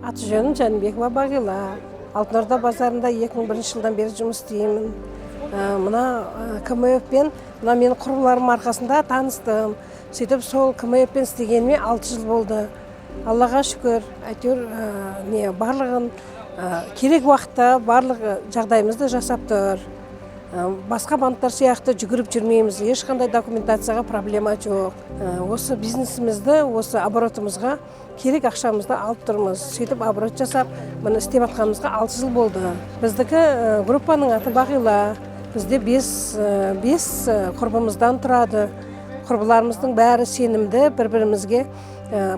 Аты жөнім Жәнібекова Бағила. Алтын Орда базарында 2001 жылдан бері жұмыс істеймін. Мына КМФ-пен, мына менің құрбыларым арқасында таныстым. Сөйтіп сол КМФ-пен істегеніме 6 жыл болды. Аллаға шүкір, әйтеуір барлығын керек уақытта барлық жағдайымызды жасап тұр. Басқа банктар сияқты жүгіріп жүрмейміз, ешқандай документацияға проблема жоқ. Осы бизнесімізді, осы оборотымызға керек ақшамызды алып тұрмыз. Сөйтіп оборот жасап, мұны істеп атқанымызға 6 жыл болды. Біздікі группаның аты Бағила. Бізде 5 құрбымыздан тұрады. Құрбыларымыздың бәрі сенімді, бір-бірімізге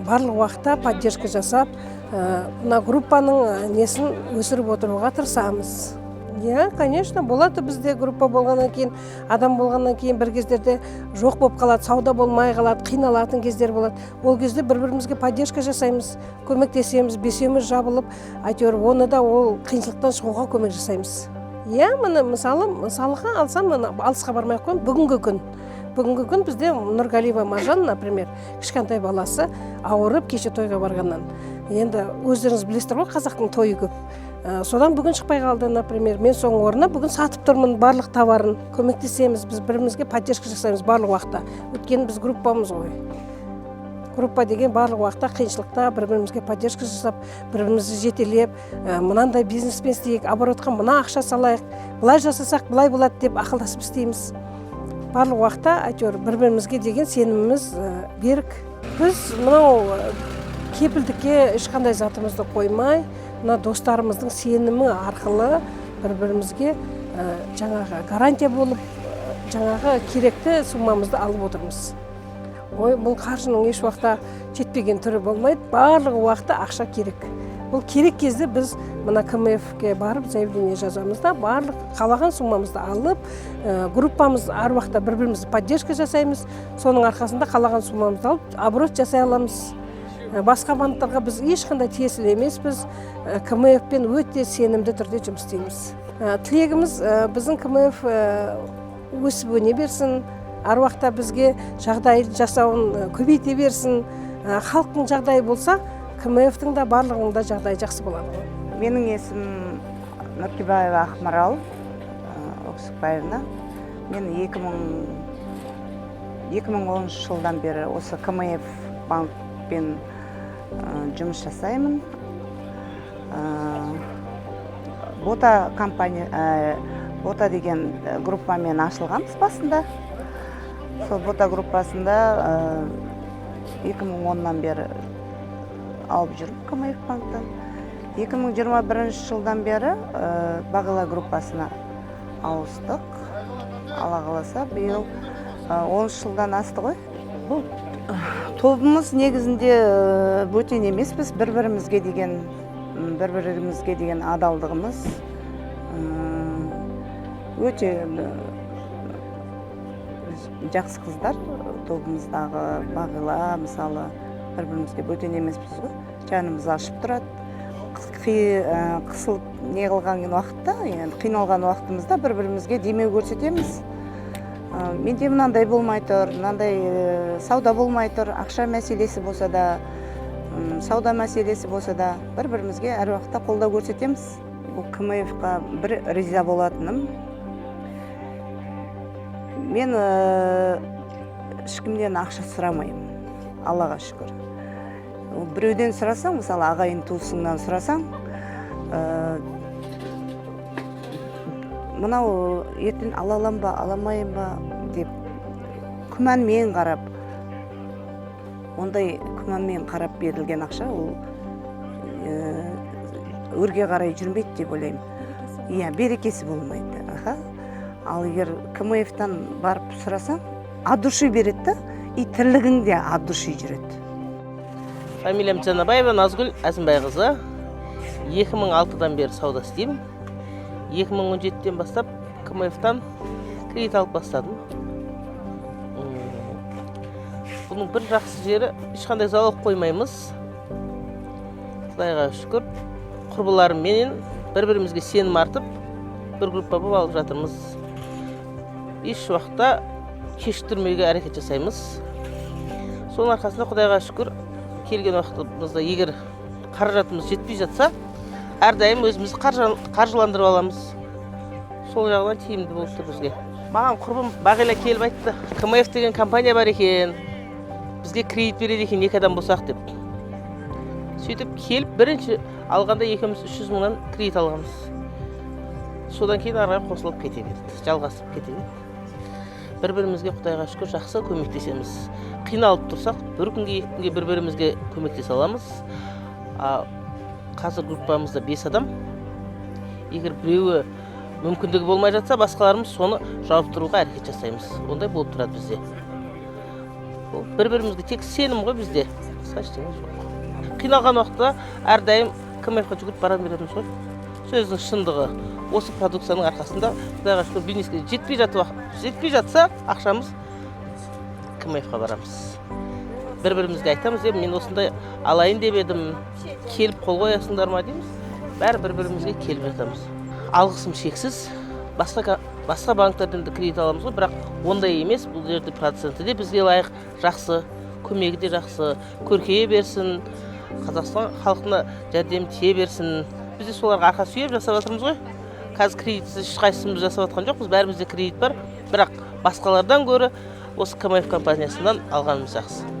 барлық уақытта поддержка жасап, мына группаның несін өсіріп отыруға тырысамыз. Конечно, болады бізде группа болғаннан кейін, адам болғаннан кейін бір кездерде жоқ болып қалады, сауда болмай қалады, қиналатын кездер болады. Ол кезде бір-бірімізге поддержка жасаймыз, көмектесеміз, бесеуміз жабылып, әйтеуір оны да ол қиыншылықтан шығуға көмек жасаймыз. Міне мысалға алсам, алысқа бармай қойын, бүгінгі күн бізде Нұрғалиева Маржан, например, кішкентай баласы ауырып кеше тойға барғаннан. Енді өздеріңіз білесіздер ғой, қазақтың тойы көп. Содан бүгін шықпай қалды, например, мен соның орнына бүгін сатып тұрмын барлық товарын, көмектесеміз, біз бірімізге поддержка жасаймыз барлық уақытта. Өйткені біз группамыз ғой. Группа деген барлық уақытта қиыншылықта бір-бірімізге поддержка жасап, бір-бірімізді жетелеп, мынандай бизнеспен істейік, оборотқа мына ақша салайық, былай жасасақ былай болады деп ақылдасып істейміз. Барлық уақытта әйтеуір бір-бірімізге деген сеніміміз берік. Біз мынау кепілдікке ешқандай затымызды қоймай, мына достарымыздың сенімі арқылы бір-бірімізге жаңағы гарантия болып, жаңағы керекті суммамызды алып отырмыз. Бұл қаржының еш уақытта жетпеген түрі болмайды, барлығы уақытта ақша керек. Бұл керек кезде біз мына КМФ-ке барып заявление жазамыз да, барлық қалаған суммамызды алып, группамыз әр уақытта бір-бірімізді поддержка жасаймыз, соның арқасында қалаған суммамызды алып, оборот жасай аламыз. Басқа банктарға біз ешқандай тиесілі емеспіз, КМФ-пен өте сенімді түрде жұмыс істейміз. Тілегіміз біздің КМФ өсіп өне берсін, әр уақытта бізге жағдай жасауын көбейте берсін. Халықтың жағдайы болса, КМФ-тің да барлығында жағдай жақсы болады. Менің есімім Нұркебаева Ақмарал Өксікбаевна. Мен 2010 жылдан бері осы КМФ банкпен жұмыс жасаймын. Бота компания, Бота деген группамен ашылғанбыз басында. Сол Бота группасында 2010-нан бері алып жүрмін КМФ банктан. 2021 жылдан бері Бағила группасына ауыстық. Алла қаласа, биыл 10 жылдан асты ғой. Бұл тобымыз негізінде бөтен емес, біз бір-бірімізге деген адалдығымыз өте жақсы қыздар. Тобымыздағы Бағила, мысалы, бір-бірімізге бөтен емеспіз ғой. Жанымыз ашып тұрады. Қысылып не қылған уақытта, қиналған уақытымызда бір-бірімізге демеу көрсетеміз. Менде мынандай болмай тұр, мынандай сауда болмай тұр, ақша мәселесі болса да, сауда мәселесі болса да, бір-бірімізге әр уақытта қолдау көрсетеміз. Бұл КМФ-қа бір риза болатыным. Мен ешкімден ақша сұрамаймын, Аллаға шүкір. Біреуден сұрасаң, мысалы ағайын туысыңнан сұрасаң, мынау ертең ала алам ба, аламайын ба деп күмәнмен қарап, ондай күмәнмен қарап берілген ақша ол өрге қарай жүрмейді деп ойлаймын. Берекесі болмайды. Ал егер КМФ-тан барып сұрасаң, от души береді, и тірлігіңде от души жүреді. Фамилиям Жанабаева Назгүл Әзімбайқызы. 2006-дан бері сауда істеймін. 2017-тен бастап КМФ-тан кредит алып бастадым. Бұның бір жақсы жері, ешқандай залог қоймаймыз. Құдайға шүкір, құрбыларыммен бір-бірімізге сенім артып, бір группа болып алып жатырмыз. Еш уақытта кешіктірмеуге әрекет жасаймыз. Соның арқасында Құдайға шүкір, келген уақытымызда егер қаражатымыз жетпей жатса, әрдайым өзімізді қаржыландырып аламыз. Сол жағынан тиімді болды бізге. Маған құрбым Бағила келіп айтты, КМФ деген компания бар екен, бізге кредит береді екен 2 адам болсақ деп. Сөйтіп келіп, бірінші алғанда екеуміз 300 мыңнан кредит алғанбыз. Содан кейін арай қосылып кете берді, жалғасып кете берді. Бір-бірімізге Құдайға шүкір жақсы көмектесеміз. Қиналып тұрсақ, бір күнге, 2 күнге бір-бірімізге көмектесе аламыз. Қазір группамызда 5 адам. Егер біреуі мүмкіндігі болмай жатса, басқаларымыз соны жауап тұруға әрекет жасаймыз. Ондай болып тұрады бізде. Бір-бірімізге тек сенім ғой бізде. Ештеңе жоқ. Қиналған уақытта әрдайым КМФ-қа жүгіріп бара береміз ғой. Сөздің шындығы. Осы продукцияның арқасында Құдайға шүкір бизнеске жетпей жатса, ақшамыз КМФ-қа барамыз. Бір-бірімізге айтамыз, мен осындай алайын деп едім, келіп қол қоясыңдар ма дейміз. Бәрі бір-бірімізге келіп жатамыз. Алғысым шексіз. Басқа банктерден де кредит аламыз ғой, бірақ ондай емес. Бұл жерде проценті де бізге лайық, жақсы, көмегі де жақсы, көркейе берсін, Қазақстан халқына жәрдем тие берсін. Біз де соларға арқа сүйеп жасап жатырмыз ғой. Қазір кредитсіз ешқайсымыз жасап жатқан жоқпыз, бәрімізде кредит бар, бірақ басқалардан гөрі осы КМФ компаниясынан алғанымыз жақсы.